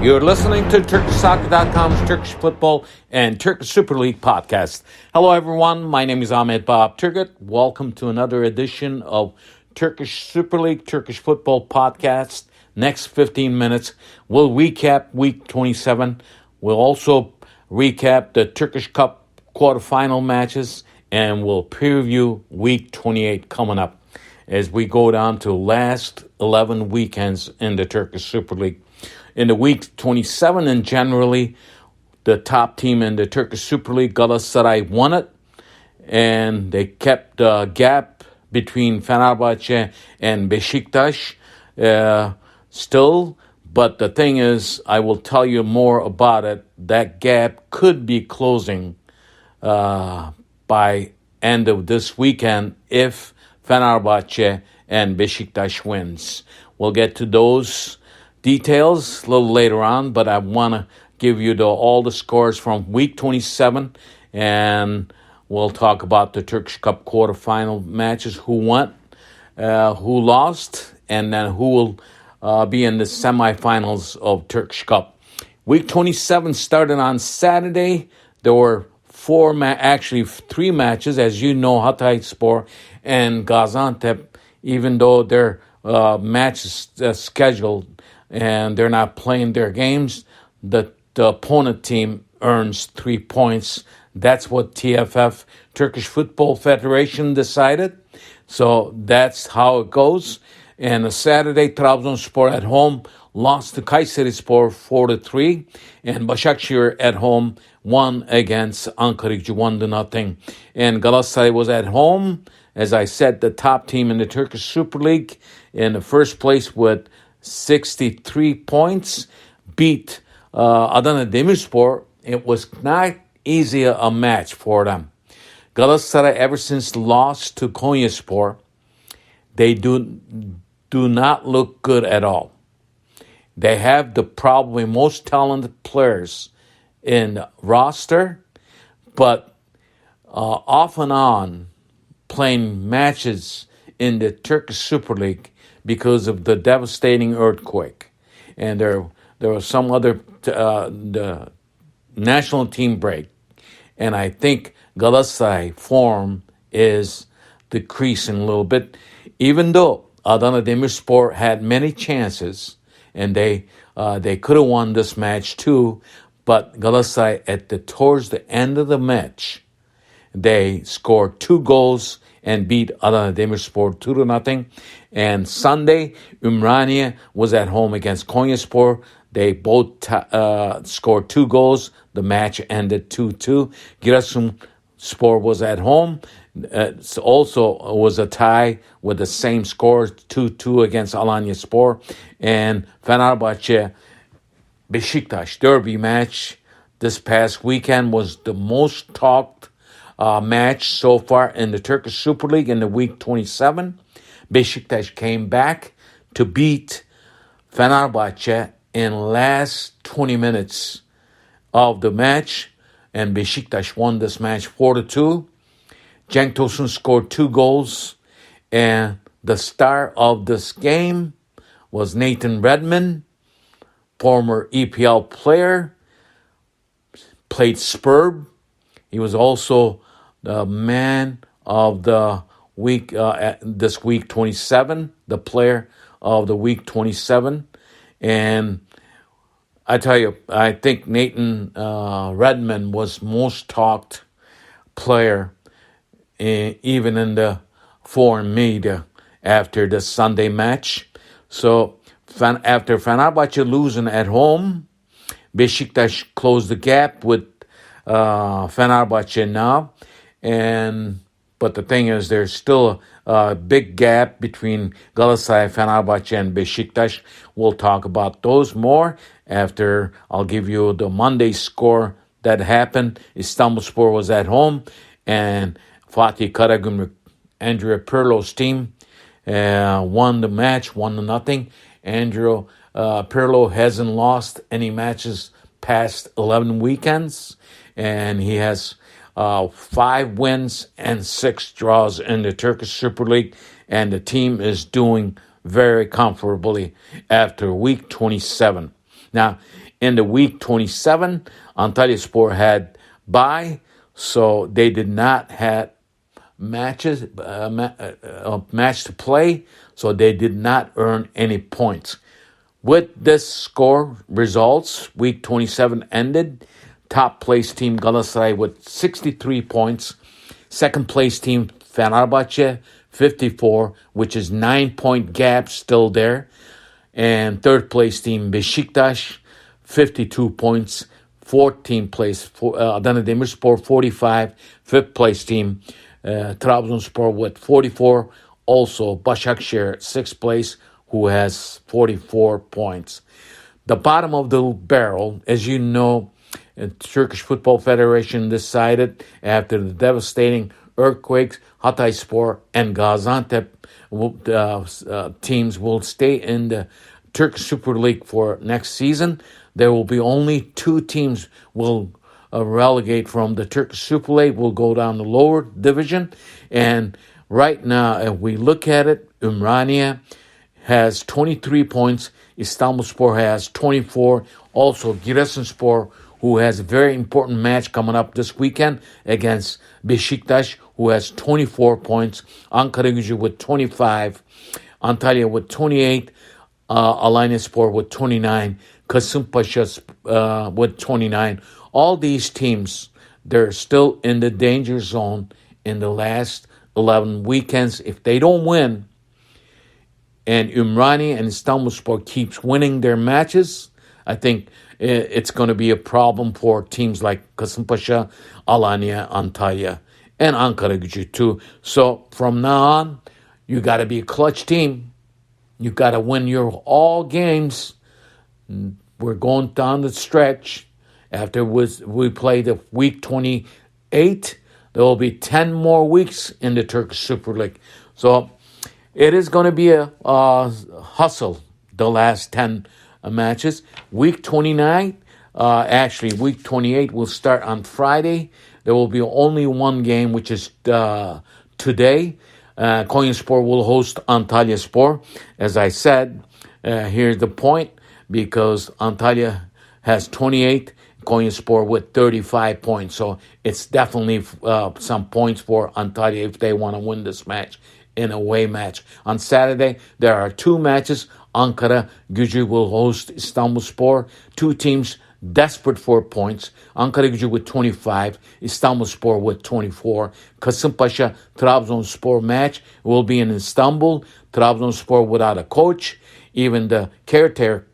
You're listening to TurkishSoccer.com's Turkish Football and Turkish Super League podcast. Hello, everyone. My name is Ahmet Turgut. Welcome to another edition of Turkish Super League, Turkish Football podcast. Next 15 minutes, we'll recap Week 27. We'll also recap the Turkish Cup quarterfinal matches, and we'll preview Week 28 coming up as we go down to last 11 weekends in the Turkish Super League. In the week 27, and generally, the top team in the Turkish Super League, Galatasaray, won it. And they kept the gap between Fenerbahce and Besiktas still. But the thing is, I will tell you more about it. That gap could be closing by end of this weekend if Fenerbahce and Besiktas wins. We'll get to those details a little later on, but I want to give you all the scores from Week 27, and we'll talk about the Turkish Cup quarterfinal matches, who won, who lost, and then who will be in the semifinals of Turkish Cup. Week 27 started on Saturday. There were three matches. As you know, Hatayspor and Gaziantep, even though their matches scheduled and they're not playing their games, the opponent team earns 3 points. That's what TFF, Turkish Football Federation, decided. So that's how it goes. And Saturday, Trabzonspor at home lost to Kayserispor 4-3. And Başakşehir at home won against Ankaragücü 1-0. And Galatasaray was at home. As I said, the top team in the Turkish Super League in the first place with 63 points, beat Adana Demirspor. It was not easy a match for them. Galatasaray, ever since lost to Konyaspor, they do not look good at all. They have the probably most talented players in the roster, but off and on playing matches in the Turkish Super League because of the devastating earthquake. And there was some other the national team break. And I think Galatasaray form is decreasing a little bit, even though Adana Demirspor had many chances and they could have won this match too. But Galatasaray, towards the end of the match, they scored 2 goals and beat Adana Demirspor 2-0. And Sunday, Ümraniye was at home against Konyaspor. They both scored 2 goals. The match ended 2-2. Giresunspor was at home. It also was a tie with the same score, 2-2 against Alanyaspor. And Fenerbahce Besiktas derby match this past weekend was the most talked match so far in the Turkish Super League in the Week 27. Besiktas came back to beat Fenerbahce in last 20 minutes of the match, and Besiktas won this match 4-2. Cenk Tosun scored 2 goals, and the star of this game was Nathan Redmond, former EPL player, played superb. He was also the man of the week, this Week 27, the player of the Week 27. And I tell you, I think Nathan Redmond was most talked player, even in the foreign media, after the Sunday match. So after Fenerbahce losing at home, Besiktas closed the gap with Fenerbahce now. But the thing is, there's still a big gap between Galatasaray, Fenerbahce, and Besiktas. We'll talk about those more after I'll give you the Monday score that happened. Istanbulspor was at home, and Fatih Karagümrük, Andrea Pirlo's team, won the match, 1-0. Andrea Pirlo hasn't lost any matches past 11 weekends, and he has 5 wins and 6 draws in the Turkish Super League, and the team is doing very comfortably after Week 27. Now, in the week 27, Antalyaspor had bye, so they did not have match to play, so they did not earn any points. With this score results, week 27 ended. Top place team Galatasaray with 63 points. Second place team Fenerbahce 54, which is 9-point gap still there. And third place team Besiktas 52 points. 14th place Adana Demirspor 45. Fifth place team Trabzonspor with 44. Also Başakşehir sixth place, who has 44 points. The bottom of the barrel, as you know, the Turkish Football Federation decided after the devastating earthquakes, Hatayspor and Gaziantep teams will stay in the Turkish Super Lig for next season. There will be only 2 teams will relegate from the Turkish Super Lig, will go down the lower division. And right now, if we look at it, Ümraniye has 23 points. Istanbulspor has 24. Also, Giresunspor, who has a very important match coming up this weekend against Besiktas, who has 24 points. Ankaragücü with 25. Antalya with 28. Alanyaspor with 29. Kasımpaşa with 29. All these teams, they're still in the danger zone in the last 11 weekends. If they don't win, and Ümraniye and Istanbulspor keeps winning their matches, I think it's going to be a problem for teams like Kasımpaşa, Alanya, Antalya, and Ankaragücü too. So from now on, you got to be a clutch team. You got to win your all games. We're going down the stretch. After we play the week 28, there will be 10 more weeks in the Turkish Super League. So it is going to be a hustle, the last 10 matches. Week 29, week 28 will start on Friday. There will be only one game, which is today. Konyaspor will host Antalyaspor. As I said, here's the point, because Antalya has 28, Konyaspor with 35 points. So it's definitely some points for Antalya if they want to win this match in a away match. On Saturday, there are 2 matches. Ankaragücü will host Istanbulspor. 2 teams desperate for points. Ankaragücü with 25, Istanbulspor with 24. Kasımpaşa Trabzonspor match will be in Istanbul. Trabzonspor without a coach. Even the caretaker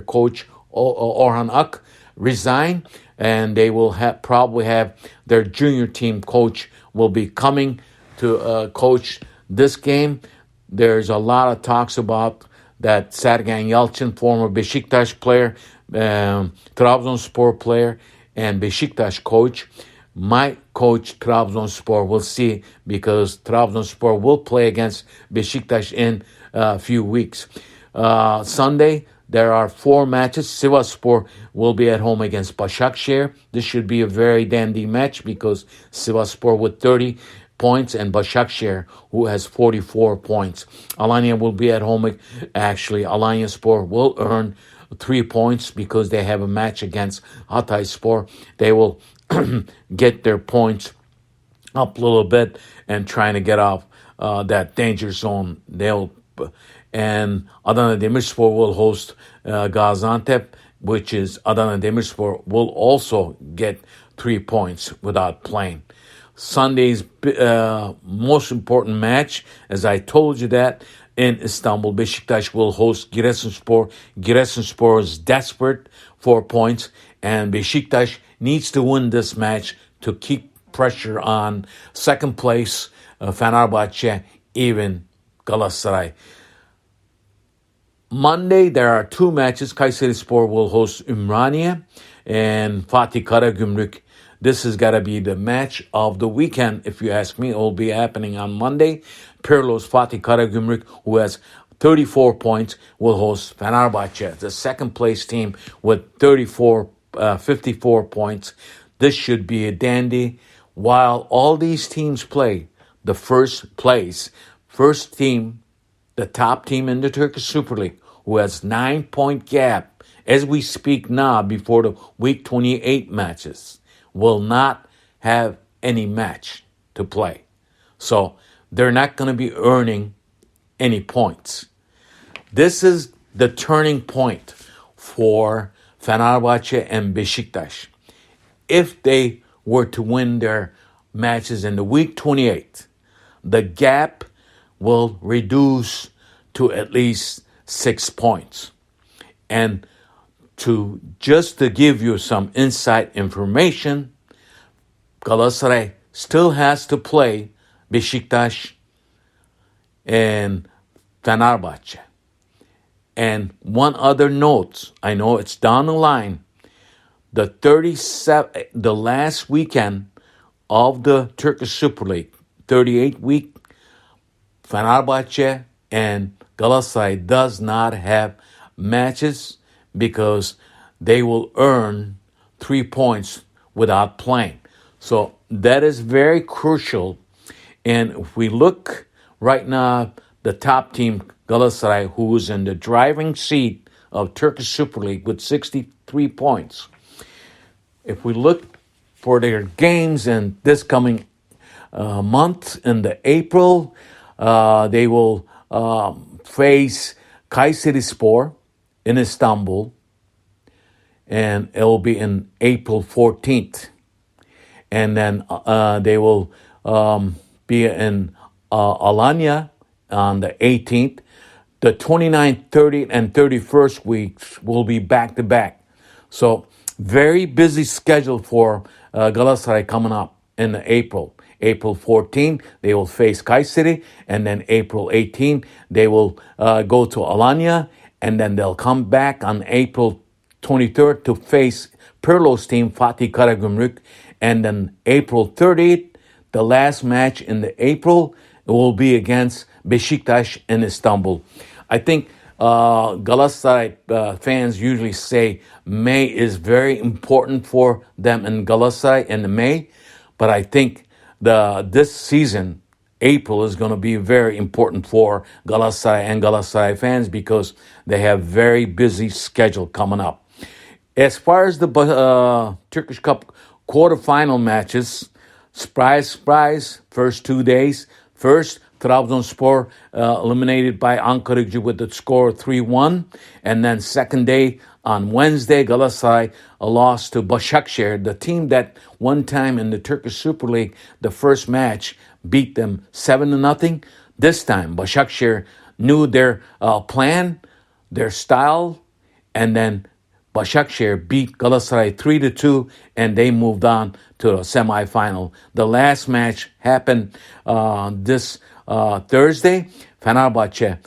coach Orhan Ak resigned, and they will probably have their junior team coach will be coming to coach this game. There's a lot of talks about that Sergen Yalçın, former Besiktas player, Trabzonspor player, and Besiktas coach, might coach Trabzonspor. We'll see, because Trabzonspor will play against Besiktas in a few weeks. Sunday, there are 4 matches. Sivasspor will be at home against Başakşehir. This should be a very dandy match, because Sivasspor with 30 points and Başakşehir, who has 44 points. Alanya will be at home. Actually, Alanyaspor will earn 3 points because they have a match against Hatayspor. They will get their points up a little bit and trying to get off that danger zone. And Adana Demirspor will host Gaziantep, which is Adana Demirspor will also get 3 points without playing. Sunday's most important match, as I told you that, in Istanbul, Besiktas will host Giresunspor. Giresunspor is desperate for points, and Besiktas needs to win this match to keep pressure on second place, Fenerbahce, even Galatasaray. Monday, there are 2 matches. Kayserispor will host Ümraniye, and Fatih Karagümrük. This has got to be the match of the weekend, if you ask me. It will be happening on Monday. Pirlos Fatih Karagümrük, who has 34 points, will host Fenerbahce, the second place team with 54 points. This should be a dandy. While all these teams play, the first team, the top team in the Turkish Super League, who has 9-point gap as we speak now, before the week 28 matches, will not have any match to play. So they're not going to be earning any points. This is the turning point for Fenerbahce and Besiktas. If they were to win their matches in the week 28, the gap will reduce to at least 6 points. And to give you some inside information, Galatasaray still has to play Besiktas and Fenerbahce. And one other note, I know it's down the line, the last weekend of the Turkish Super Lig, 38 week, Fenerbahce and Galatasaray does not have matches because they will earn 3 points without playing. So that is very crucial. And if we look right now, the top team, Galatasaray, who is in the driving seat of Turkish Super Lig with 63 points. If we look for their games in this coming month, in the April, they will face Kayserispor in Istanbul, and it will be in April 14th. And then they will be in Alanya on the 18th. The 29th, 30th, and 31st weeks will be back-to-back. So very busy schedule for Galatasaray coming up in April. April 14th, they will face Kayseri, and then April 18th, they will go to Alanya, and then they'll come back on April 23rd to face Pirlo's team, Fatih Karagümrük, and then April 30th, the last match in the April, will be against Besiktas in Istanbul. I think Galatasaray fans usually say May is very important for them in Galatasaray in May, but I think this season, April is going to be very important for Galatasaray and Galatasaray fans because they have very busy schedule coming up. As far as the Turkish Cup quarterfinal matches, surprise, first 2 days. First, Trabzonspor eliminated by Ankaragücü with the score 3-1. And then second day, on Wednesday, Galatasaray lost to Başakşehir, the team that one time in the Turkish Super Lig, the first match, beat them 7-0. This time, Başakşehir knew their plan, their style, and then Başakşehir beat Galatasaray 3-2, and they moved on to the semifinal. The last match happened this Thursday. Fenerbahce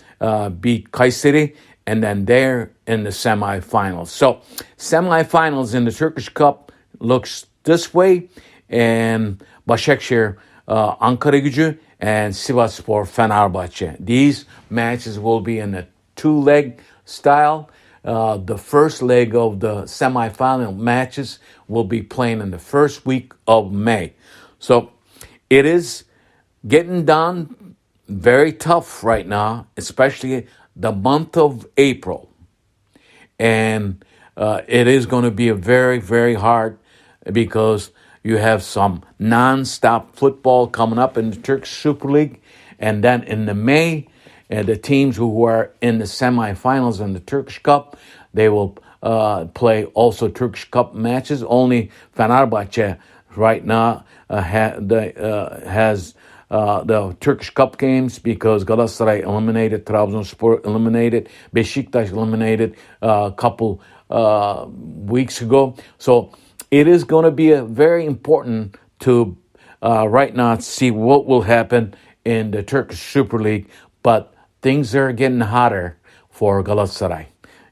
beat Kayseri, and then they're in the semifinals. So semifinals in the Turkish Cup looks this way, and Başakşehir, Ankaragücü, and Sivasspor, Fenerbahce. These matches will be in a two-leg style. The first leg of the semifinal matches will be playing in the first week of May. So it is getting done very tough right now, especially the month of April. And it is going to be a very, very hard because you have some non-stop football coming up in the Turkish Super Lig. And then in the May, the teams who are in the semifinals in the Turkish Cup, they will play also Turkish Cup matches. Only Fenerbahce right now has the Turkish Cup games because Galatasaray eliminated, Trabzonspor eliminated, Besiktas eliminated a couple weeks ago. So it is going to be very important to right now see what will happen in the Turkish Super League. But things are getting hotter for Galatasaray.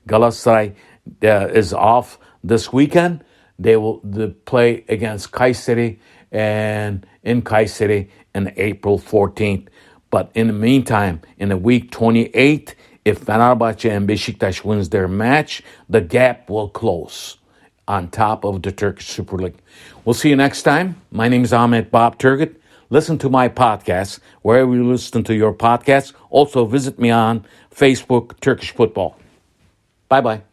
Galatasaray is off this weekend. They will play against Kayseri and in Kayseri on April 14th. But in the meantime, in the week 28, if Fenerbahce and Besiktas wins their match, the gap will close on top of the Turkish Super League. We'll see you next time. My name is Ahmet Bob Turgut. Listen to my podcast wherever you listen to your podcasts. Also visit me on Facebook, Turkish Football. Bye-bye.